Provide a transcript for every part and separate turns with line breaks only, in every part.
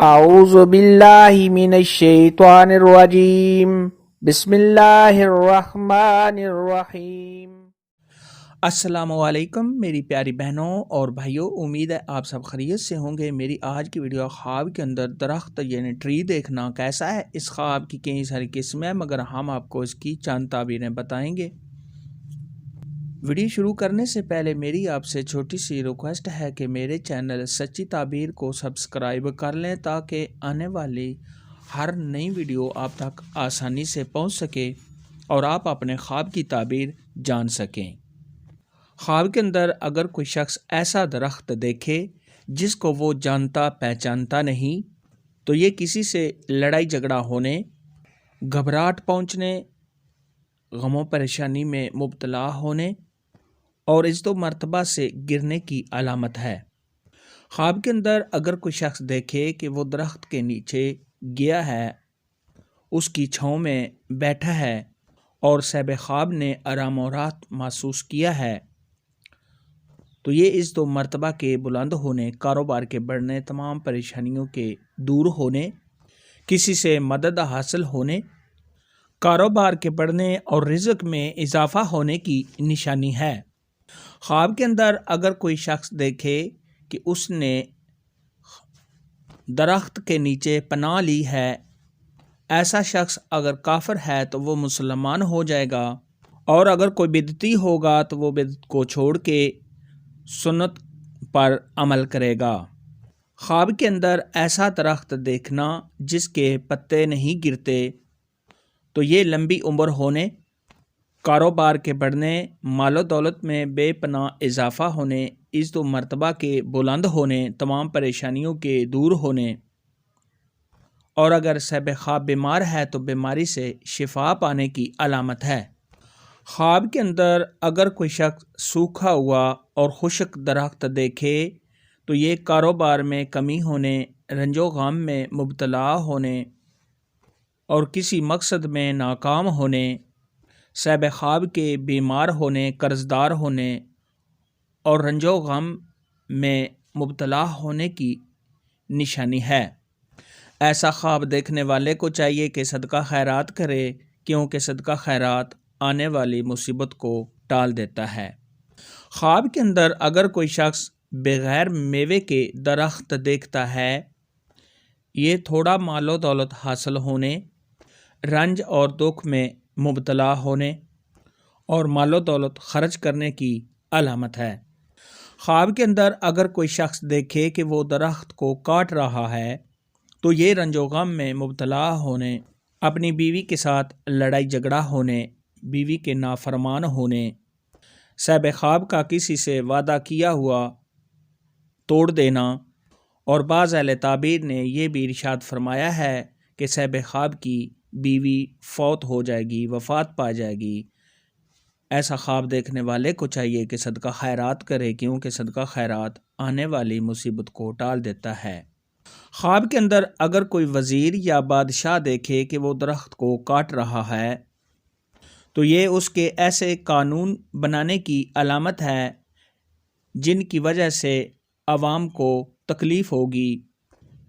اعوذ باللہ من الشیطان الرجیم بسم اللہ الرحمن الرحیم۔
السلام علیکم میری پیاری بہنوں اور بھائیوں، امید ہے آپ سب خیریت سے ہوں گے۔ میری آج کی ویڈیو خواب کے اندر درخت یعنی ٹری دیکھنا کیسا ہے۔ اس خواب کی کئی ساری قسمیں ہیں مگر ہم آپ کو اس کی چند تعبیریں بتائیں گے۔ ویڈیو شروع کرنے سے پہلے میری آپ سے چھوٹی سی ریکویسٹ ہے کہ میرے چینل سچی تعبیر کو سبسکرائب کر لیں تاکہ آنے والی ہر نئی ویڈیو آپ تک آسانی سے پہنچ سکے اور آپ اپنے خواب کی تعبیر جان سکیں۔ خواب کے اندر اگر کوئی شخص ایسا درخت دیکھے جس کو وہ جانتا پہچانتا نہیں تو یہ کسی سے لڑائی جھگڑا ہونے، گھبراہٹ پہنچنے، غم و پریشانی میں مبتلا ہونے اور عزت و مرتبہ سے گرنے کی علامت ہے۔ خواب کے اندر اگر کوئی شخص دیکھے کہ وہ درخت کے نیچے گیا ہے، اس کی چھاؤں میں بیٹھا ہے اور صاحب خواب نے آرام و راحت محسوس کیا ہے تو یہ عزت و مرتبہ کے بلند ہونے، کاروبار کے بڑھنے، تمام پریشانیوں کے دور ہونے، کسی سے مدد حاصل ہونے، کاروبار کے بڑھنے اور رزق میں اضافہ ہونے کی نشانی ہے۔ خواب کے اندر اگر کوئی شخص دیکھے کہ اس نے درخت کے نیچے پناہ لی ہے، ایسا شخص اگر کافر ہے تو وہ مسلمان ہو جائے گا، اور اگر کوئی بدعتی ہوگا تو وہ بدعت کو چھوڑ کے سنت پر عمل کرے گا۔ خواب کے اندر ایسا درخت دیکھنا جس کے پتے نہیں گرتے تو یہ لمبی عمر ہونے، کاروبار کے بڑھنے، مال و دولت میں بے پناہ اضافہ ہونے، عزت و مرتبہ کے بلند ہونے، تمام پریشانیوں کے دور ہونے، اور اگر صاحب خواب بیمار ہے تو بیماری سے شفا پانے کی علامت ہے۔ خواب کے اندر اگر کوئی شخص سوکھا ہوا اور خشک درخت دیکھے تو یہ کاروبار میں کمی ہونے، رنج و غم میں مبتلا ہونے اور کسی مقصد میں ناکام ہونے، صاحب خواب کے بیمار ہونے، قرض دار ہونے اور رنج و غم میں مبتلا ہونے کی نشانی ہے۔ ایسا خواب دیکھنے والے کو چاہیے کہ صدقہ خیرات کرے، کیونکہ صدقہ خیرات آنے والی مصیبت کو ٹال دیتا ہے۔ خواب کے اندر اگر کوئی شخص بغیر میوے کے درخت دیکھتا ہے، یہ تھوڑا مال و دولت حاصل ہونے، رنج اور دکھ میں مبتلا ہونے اور مال و دولت خرچ کرنے کی علامت ہے۔ خواب کے اندر اگر کوئی شخص دیکھے کہ وہ درخت کو کاٹ رہا ہے تو یہ رنج و غم میں مبتلا ہونے، اپنی بیوی کے ساتھ لڑائی جھگڑا ہونے، بیوی کے نافرمان ہونے، صاحب خواب کا کسی سے وعدہ کیا ہوا توڑ دینا، اور بعض اہل تعبیر نے یہ بھی ارشاد فرمایا ہے کہ صاحب خواب کی بیوی فوت ہو جائے گی، وفات پا جائے گی۔ ایسا خواب دیکھنے والے کو چاہیے کہ صدقہ خیرات کرے، کیونکہ صدقہ خیرات آنے والی مصیبت کو ٹال دیتا ہے۔ خواب کے اندر اگر کوئی وزیر یا بادشاہ دیکھے کہ وہ درخت کو کاٹ رہا ہے تو یہ اس کے ایسے قانون بنانے کی علامت ہے جن کی وجہ سے عوام کو تکلیف ہوگی،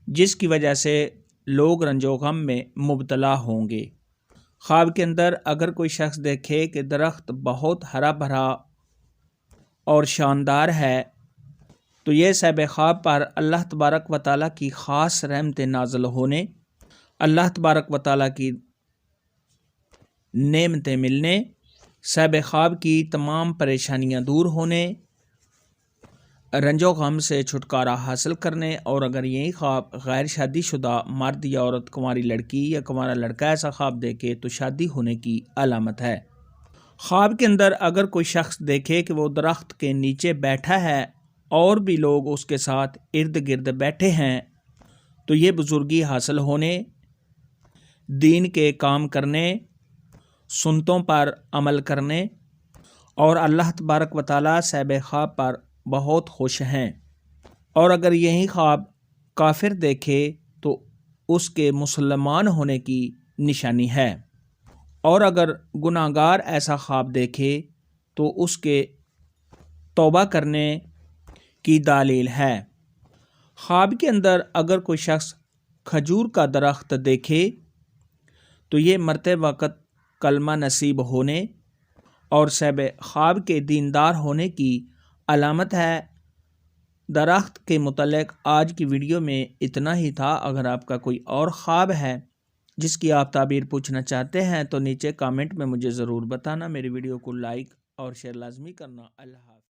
جس کی وجہ سے لوگ رنج و غم میں مبتلا ہوں گے۔ خواب کے اندر اگر کوئی شخص دیکھے کہ درخت بہت ہرا بھرا اور شاندار ہے تو یہ صاحب خواب پر اللہ تبارک و تعالیٰ کی خاص رحمتیں نازل ہونے، اللہ تبارک و تعالیٰ کی نعمتیں ملنے، صاحب خواب کی تمام پریشانیاں دور ہونے، رنج و غم سے چھٹکارا حاصل کرنے، اور اگر یہی خواب غیر شادی شدہ مرد یا عورت، کنواری لڑکی یا کنوارا لڑکا ایسا خواب دیکھے تو شادی ہونے کی علامت ہے۔ خواب کے اندر اگر کوئی شخص دیکھے کہ وہ درخت کے نیچے بیٹھا ہے اور بھی لوگ اس کے ساتھ ارد گرد بیٹھے ہیں تو یہ بزرگی حاصل ہونے، دین کے کام کرنے، سنتوں پر عمل کرنے، اور اللہ تبارک و تعالیٰ صاحب خواب پر بہت خوش ہیں۔ اور اگر یہی خواب کافر دیکھے تو اس کے مسلمان ہونے کی نشانی ہے، اور اگر گناہگار ایسا خواب دیکھے تو اس کے توبہ کرنے کی دلیل ہے۔ خواب کے اندر اگر کوئی شخص کھجور کا درخت دیکھے تو یہ مرتے وقت کلمہ نصیب ہونے اور صاحب خواب کے دیندار ہونے کی علامت ہے۔ درخت کے متعلق آج کی ویڈیو میں اتنا ہی تھا۔ اگر آپ کا کوئی اور خواب ہے جس کی آپ تعبیر پوچھنا چاہتے ہیں تو نیچے کامنٹ میں مجھے ضرور بتانا۔ میری ویڈیو کو لائک اور شیئر لازمی کرنا۔ اللہ حافظ۔